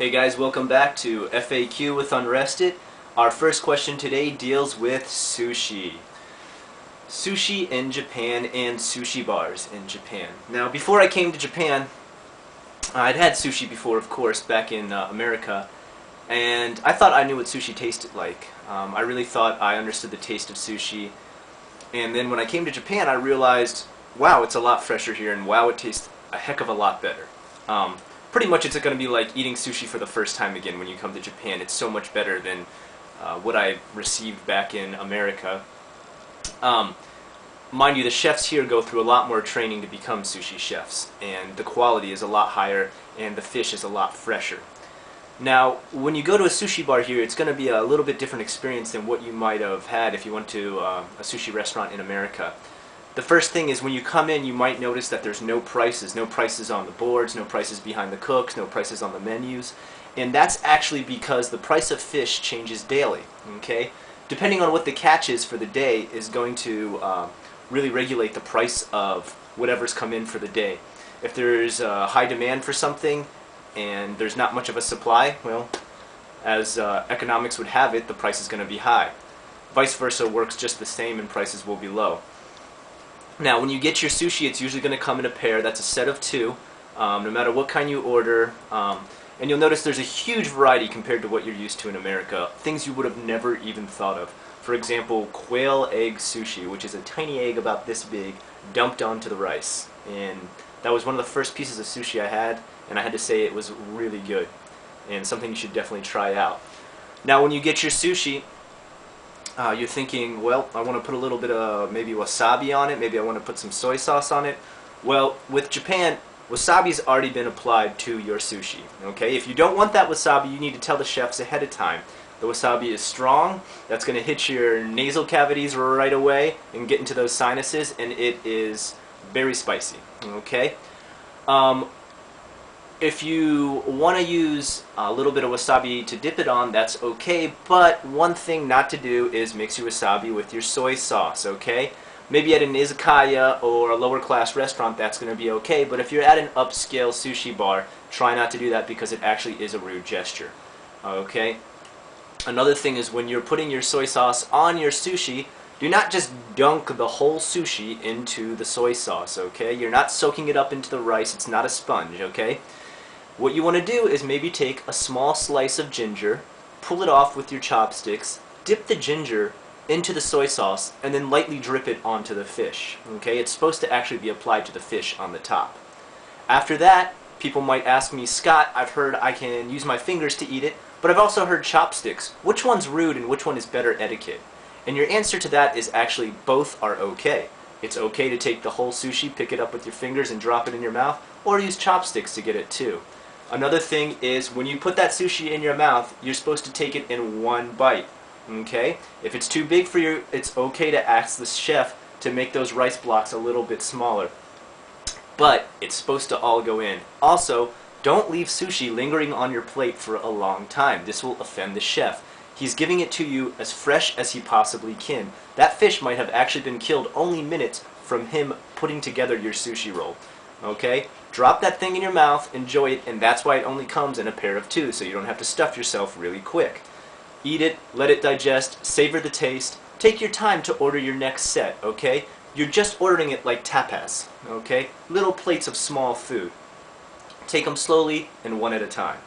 Hey guys, welcome back to FAQ with Unrested. Our first question today deals with sushi. Sushi in Japan and sushi bars in Japan. Now, before I came to Japan, I'd had sushi before, of course, back in America, and I thought I knew what sushi tasted like. I really thought I understood the taste of sushi, and then when I came to Japan, I realized, wow, it's a lot fresher here, and wow, it tastes a heck of a lot better. Pretty much it's going to be like eating sushi for the first time again when you come to Japan. It's so much better than what I received back in America. Mind you, the chefs here go through a lot more training to become sushi chefs, and the quality is a lot higher and the fish is a lot fresher. Now, when you go to a sushi bar here, it's going to be a little bit different experience than what you might have had if you went to a sushi restaurant in America. The first thing is when you come in, you might notice that there's no prices on the boards, no prices behind the cooks, no prices on the menus, and that's actually because the price of fish changes daily, okay? Depending on what the catch is for the day is going to really regulate the price of whatever's come in for the day. If there's a high demand for something and there's not much of a supply, well, as economics would have it, the price is going to be high. Vice versa works just the same and prices will be low. Now, when you get your sushi, it's usually going to come in a pair. That's a set of two, no matter what kind you order. And you'll notice there's a huge variety compared to what you're used to in America. Things you would have never even thought of. For example, quail egg sushi, which is a tiny egg about this big, dumped onto the rice. And that was one of the first pieces of sushi I had, and I had to say it was really good. And something you should definitely try out. Now, when you get your sushi, you're thinking, well, I want to put a little bit of maybe wasabi on it, maybe I want to put some soy sauce on it. Well, with Japan, wasabi's already been applied to your sushi, okay? If you don't want that wasabi, you need to tell the chefs ahead of time. The wasabi is strong, that's going to hit your nasal cavities right away and get into those sinuses, and it is very spicy, okay? If you want to use a little bit of wasabi to dip it on, that's okay, but one thing not to do is mix your wasabi with your soy sauce, okay? Maybe at an izakaya or a lower class restaurant that's going to be okay, but if you're at an upscale sushi bar, try not to do that because it actually is a rude gesture, okay? Another thing is when you're putting your soy sauce on your sushi, do not just dunk the whole sushi into the soy sauce, okay? You're not soaking it up into the rice, it's not a sponge, okay? What you want to do is maybe take a small slice of ginger, pull it off with your chopsticks, dip the ginger into the soy sauce, and then lightly drip it onto the fish. Okay? It's supposed to actually be applied to the fish on the top. After that, people might ask me, Scott, I've heard I can use my fingers to eat it, but I've also heard chopsticks. Which one's rude and which one is better etiquette? And your answer to that is actually both are okay. It's okay to take the whole sushi, pick it up with your fingers and drop it in your mouth, or use chopsticks to get it too. Another thing is when you put that sushi in your mouth, you're supposed to take it in one bite, okay? If it's too big for you, it's okay to ask the chef to make those rice blocks a little bit smaller. But it's supposed to all go in. Also, don't leave sushi lingering on your plate for a long time. This will offend the chef. He's giving it to you as fresh as he possibly can. That fish might have actually been killed only minutes from him putting together your sushi roll. Okay? Drop that thing in your mouth, enjoy it, and that's why it only comes in a pair of two, so you don't have to stuff yourself really quick. Eat it, let it digest, savor the taste, take your time to order your next set, okay? You're just ordering it like tapas, okay? Little plates of small food. Take them slowly and one at a time.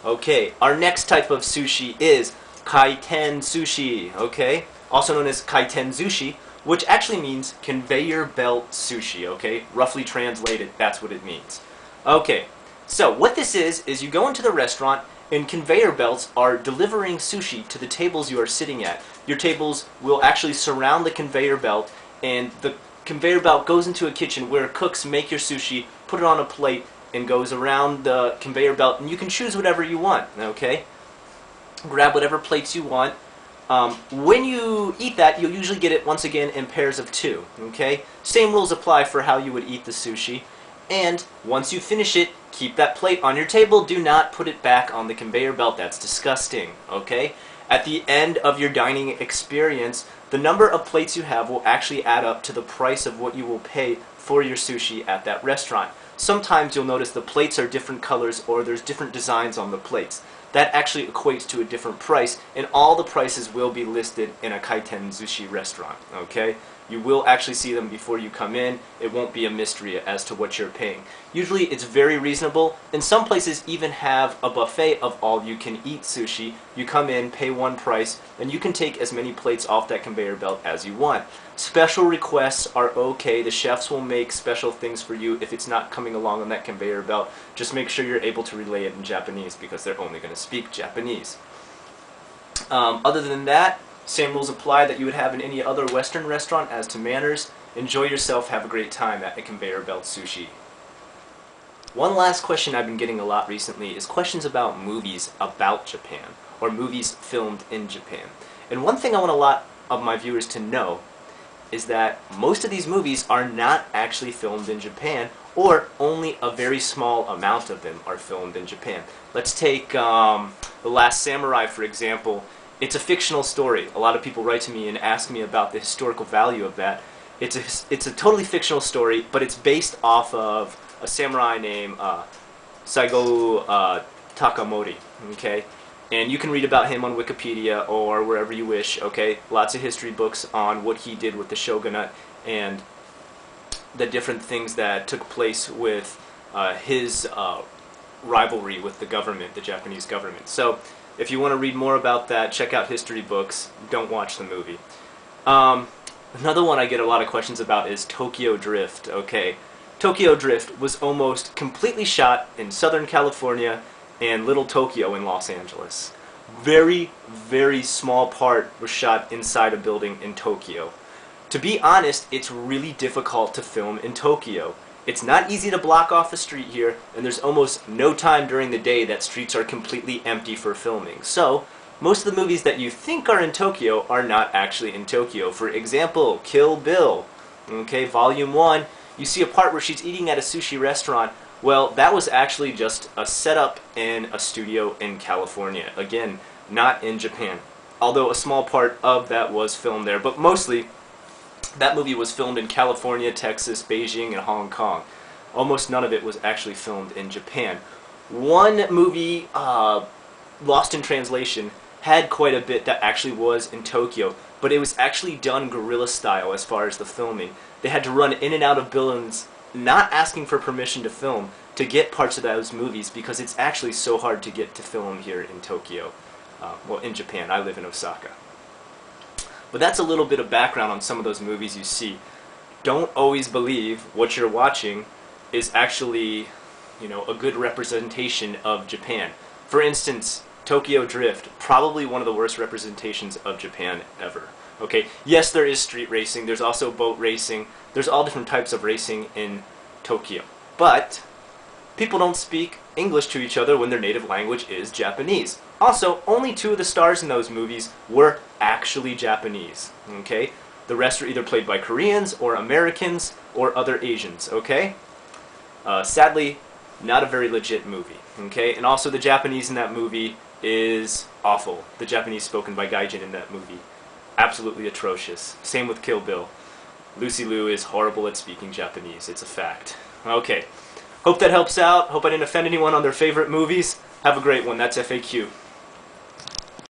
Okay, our next type of sushi is kaiten sushi, okay? Also known as kaiten sushi, which actually means conveyor belt sushi, okay? Roughly translated, that's what it means. Okay, so what this is you go into the restaurant and conveyor belts are delivering sushi to the tables you are sitting at. Your tables will actually surround the conveyor belt, and the conveyor belt goes into a kitchen where cooks make your sushi, put it on a plate, and goes around the conveyor belt, and you can choose whatever you want, okay? Grab whatever plates you want. When you eat that, you'll usually get it once again in pairs of two, okay? Same rules apply for how you would eat the sushi. And once you finish it, keep that plate on your table. Do not put it back on the conveyor belt. That's disgusting, okay? At the end of your dining experience, the number of plates you have will actually add up to the price of what you will pay for your sushi at that restaurant. sometimes you'll notice the plates are different colors or there's different designs on the plates. That actually equates to a different price, and all the prices will be listed in a kaiten sushi restaurant, okay? You will actually see them before you come in. It won't be a mystery as to what you're paying. Usually it's very reasonable, and some places even have a buffet of all-you-can-eat sushi. You come in, pay one price, and you can take as many plates off that conveyor belt as you want. Special requests are okay. The chefs will make special things for you if it's not coming along on that conveyor belt. Just make sure you're able to relay it in Japanese because they're only going to speak Japanese. Other than that, same rules apply that you would have in any other Western restaurant as to manners. Enjoy yourself, have a great time at a conveyor belt sushi. One last question I've been getting a lot recently is questions about movies about Japan, or movies filmed in Japan. And one thing I want a lot of my viewers to know is that most of these movies are not actually filmed in Japan, or only a very small amount of them are filmed in Japan. Let's take The Last Samurai, for example. It's a fictional story. A lot of people write to me and ask me about the historical value of that. It's a totally fictional story, but it's based off of a samurai named Saigo Takamori, okay? And you can read about him on Wikipedia or wherever you wish, okay? Lots of history books on what he did with the shogunate and the different things that took place with his rivalry with the government, the Japanese government. So if you want to read more about that, check out history books. Don't watch the movie. Another one I get a lot of questions about is Tokyo Drift, okay? Tokyo Drift was almost completely shot in Southern California and Little Tokyo in Los Angeles. Very, very small part was shot inside a building in Tokyo. To be honest, it's really difficult to film in Tokyo. It's not easy to block off a street here, and there's almost no time during the day that streets are completely empty for filming. So, most of the movies that you think are in Tokyo are not actually in Tokyo. For example, Kill Bill. Okay, Volume 1, you see a part where she's eating at a sushi restaurant. Well, that was actually just a setup in a studio in California. Again, not in Japan. Although a small part of that was filmed there, but mostly that movie was filmed in California, Texas, Beijing, and Hong Kong. Almost none of it was actually filmed in Japan. One movie, Lost in Translation, had quite a bit that actually was in Tokyo, but it was actually done guerrilla style as far as the filming. They had to run in and out of buildings, not asking for permission to film, to get parts of those movies because it's actually so hard to get to film here in Tokyo. Well, in Japan. I live in Osaka. But that's a little bit of background on some of those movies you see. Don't always believe what you're watching is actually, you know, a good representation of Japan. For instance, Tokyo Drift, probably one of the worst representations of Japan ever. Okay, yes, there is street racing, there's also boat racing, there's all different types of racing in Tokyo. But people don't speak English to each other when their native language is Japanese. Also, only 2 of the stars in those movies were actually Japanese, okay? The rest are either played by Koreans or Americans or other Asians, okay? Sadly, not a very legit movie, okay? And also the Japanese in that movie is awful. The Japanese spoken by Gaijin in that movie. Absolutely atrocious. Same with Kill Bill. Lucy Liu is horrible at speaking Japanese. It's a fact. Okay. Hope that helps out. Hope I didn't offend anyone on their favorite movies. Have a great one. That's FAQ.